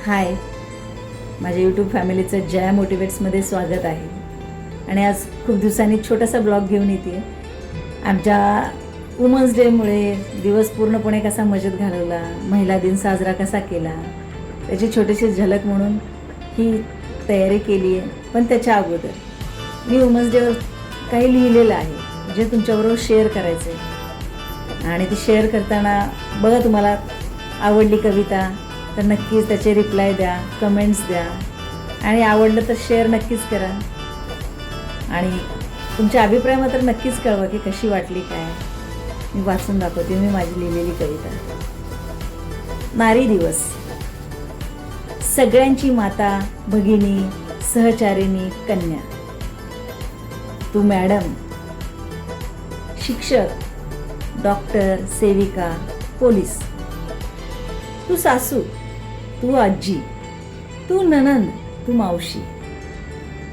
हाय, माझ्या यूट्यूब फॅमिलीचं जया मोटिवेट्समध्ये स्वागत आहे. आणि आज खूप दिवसांनी छोटासा ब्लॉग घेऊन येते. आमच्या वुमन्स डेमुळे दिवस पूर्णपणे कसा मजेत घालवला, महिला दिन साजरा कसा केला, त्याची छोटीशी झलक म्हणून ही तयारी केली आहे. पण त्याच्या अगोदर मी वुमन्स डेवर काही लिहिलेलं आहे जे तुमच्याबरोबर शेअर करायचं आहे. आणि ते शेअर करताना बघा, तुम्हाला आवडली कविता तर नक्कीच त्याचे रिप्लाय द्या, कमेंट्स द्या, आणि आवडलं तर शेअर नक्कीच करा. आणि तुमच्या अभिप्राय मात्र नक्कीच कळवा की कशी वाटली काय. मी वाचून दाखवते मी माझी लिहिलेली कविता. नारी दिवस. सगळ्यांची माता, भगिनी, सहचारिणी, कन्या. तू मॅडम, शिक्षक, डॉक्टर, सेविका, पोलीस. तू सासू, तू आजी, तू नणंद, तू मावशी,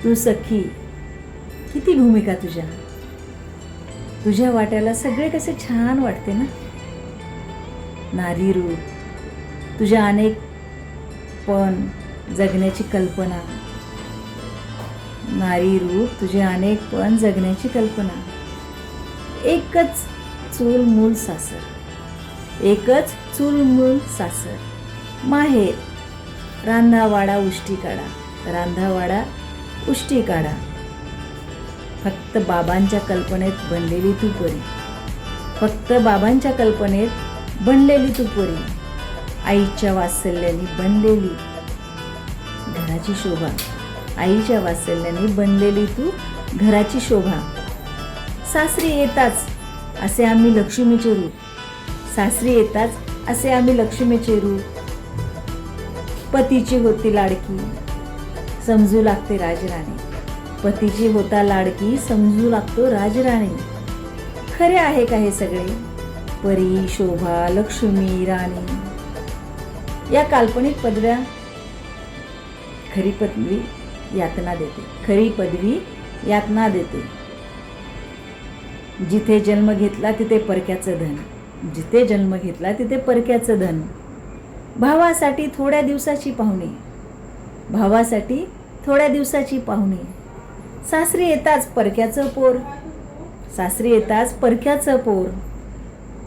तू सखी. किती भूमिका तुझ्या. तुझ्या वाट्याला सगळे कसे छान वाटते ना. नारी रूप, तुझ्या अनेक पण जगण्याची कल्पना. नारी रूप, तुझे अनेक पण जगण्याची कल्पना. एकच चूल मूल सासर, एकच चूल मूल सासर. माहेर, रांधावाडा उष्टी काढा, रांधावाडा उष्टी काढा. फक्त बाबांच्या कल्पनेत बनलेली तू परी, फक्त बाबांच्या कल्पनेत बनलेली तू परी. आईच्या वात्सल्याने बनलेली घराची शोभा, आईच्या वात्सल्याने बनलेली तू घराची शोभा. सासरी येताच असे आम्ही लक्ष्मीचे रूप, सासरी येताच असे आम्ही लक्ष्मीचे रूप. पतीची होती लाडकी, समजू लागते राजराणी, पतीची होता लाडकी, समजू लागतो राजराणी. खरे आहे का हे सगळे. परी, शोभा, लक्ष्मी, राणी या काल्पनिक पदव्या खरी पदवी यातना देते, खरी पदवी यातना देते. जिथे जन्म घेतला तिथे परक्याचं धन, जिथे जन्म घेतला तिथे परक्याचं धन. भावासाठी थोड्या दिवसाची पाहुणे, भावासाठी थोड्या दिवसाची पाहुणे. सासरी येताच परक्याचं पोर, सासरी येताच परक्याचं पोर.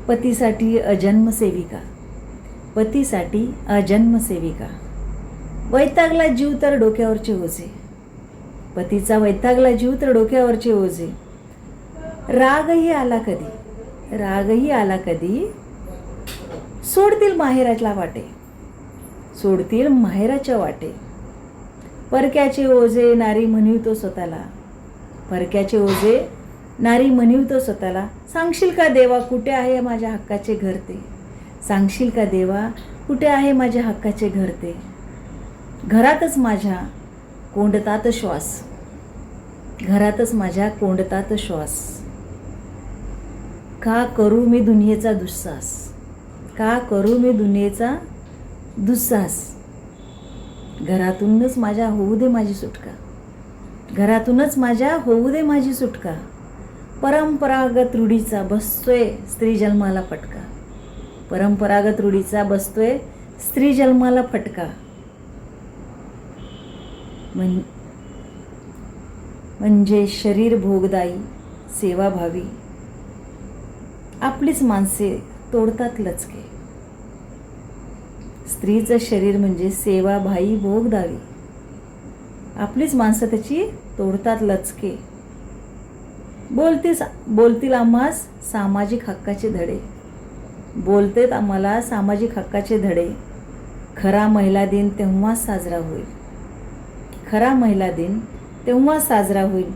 पतीसाठी अजन्मसेविका, पतीसाठी अजन्मसेविका. वैतागला जीव तर डोक्यावरचे ओझे, पतीचा वैतागला जीव तर डोक्यावरचे ओझे. रागही आला कधी, रागही आला कधी. सोडतील माहेराच्या वाटे, सोडतील माहेराच्या वाटे. परक्याचे ओझे नारी म्हणिवतो स्वतःला, परक्याचे ओझे नारी म्हणिवतो स्वतःला. सांगशील का देवा कुठे आहे माझ्या हक्काचे घर ते, सांगशील का देवा कुठे आहे माझ्या हक्काचे घर ते. घरातच माझ्या कोंडतात श्वास, घरातच माझ्या कोंडतात श्वास. का करू मी दुनियेचा दुस्सास, का करू मी दुनियेचा दुस्सास. घरातूनच माझ्या होऊ दे माझी सुटका, घरातूनच माझ्या होऊ दे माझी सुटका. परंपरागत रूढीचा बसतोय स्त्री जन्माला फटका, परंपरागत रूढीचा बसतोय स्त्री जन्माला फटका. म्हणजे शरीर भोगदायी, सेवाभावी. आपलीच माणसे तोडतात लचके. स्त्रीचं शरीर म्हणजे सेवाभाई भोगदावी. आपलीच माणसं त्याची तोडतात लचके. बोलतील आम्हास सामाजिक हक्काचे धडे, बोलतेत आम्हाला सामाजिक हक्काचे धडे. खरा महिला दिन तेव्हाच साजरा होईल, खरा महिला दिन तेव्हाच साजरा होईल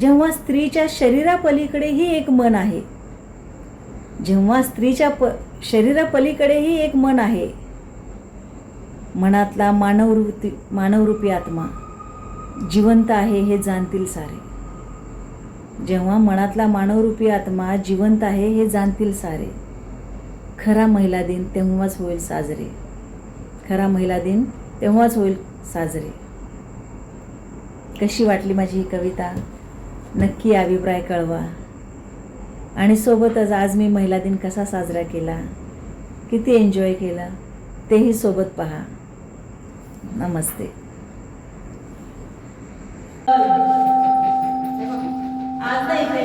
जेव्हा स्त्रीच्या शरीरापलीकडेही एक मन आहे, जेव्हा स्त्रीच्या शरीरापलीकडेही एक मन आहे. मनातला मानवरूपी आत्मा जिवंत आहे हे जाणतील सारे, जेव्हा मनातला मानवरूपी आत्मा जिवंत आहे हे जाणतील सारे. खरा महिला दिन तेव्हाच होईल साजरे, खरा महिला दिन तेव्हाच होईल साजरे. कशी वाटली माझी ही कविता नक्की अभिप्राय कळवा. आणि सोबतच आज मी महिला दिन कसा साजरा केला, किती एन्जॉय केला तेही सोबत पहा. नमस्ते. आज नाही इथे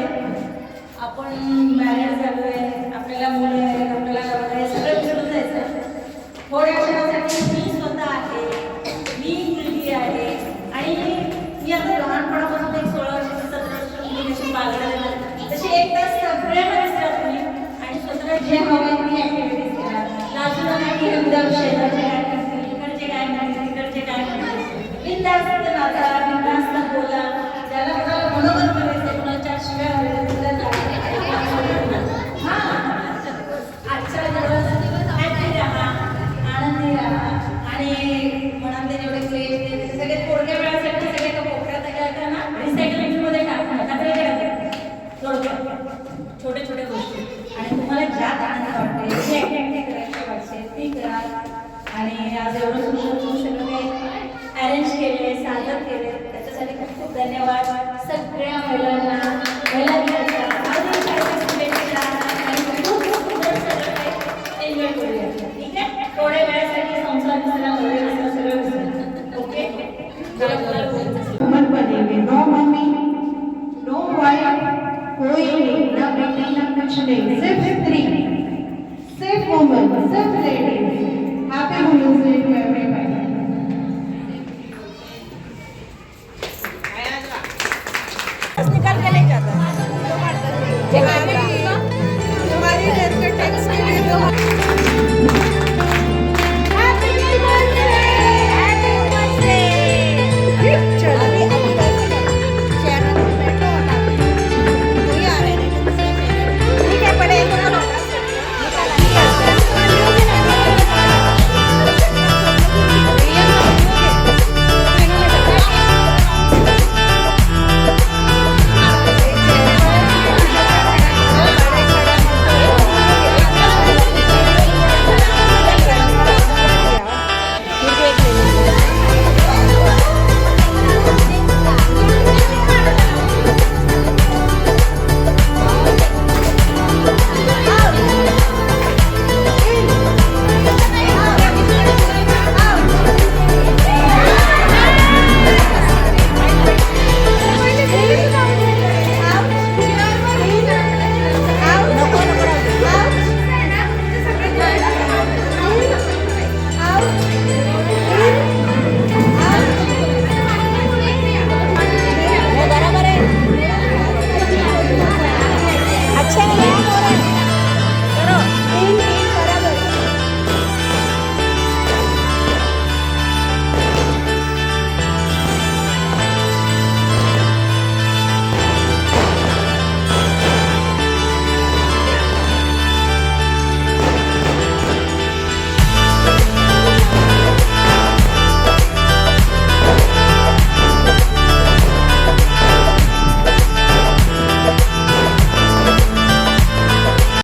आपण मॅरिड झालो आहे, आपल्याला मुलं आहेत, आपल्याला लग्न आहे, सगळं विसरून जायचं. थोड्या वेळासाठी मी स्वतः आहे, मी मुलगी आहे आणि मी आता लहानपणापासून एक 16 वर्षाची 17 वर्षाची मुली कशी बागडायला तशी एक तास सगळ्यांना विसरा तुम्ही आणि स्वतःला जे हवं ती ॲक्टिव्हिटीज करा. लाजू नका की उद्या शेजारचे काय म्हणतील, इकडचे काय म्हणतील, तिकडचे काय म्हणतील. बिनधास्त नाचा, बिनधास्त बोला. त्याला कोणाला मनोगत करायचं, कोणाच्या शिव्या आजच्या दिवस हॅपी राहा, आनंदी राहा आणि मनातले जेवढे क्लेश ते सगळे थोड्या वेळासाठी सगळे तो कोपऱ्यात गेला ना रिसायकलिंगमध्ये टाकणार छोटे छोटे गोष्टी आणि तुम्हाला ज्यात आनंद वाटते जी ॲक्टिव्हिटी करायची वाटते ती करा. आणि आज एवढं सुंदर सगळं अरेंज केले, सादर केले त्याच्यासाठी खूप खूप धन्यवाद सगळ्या महिलांना.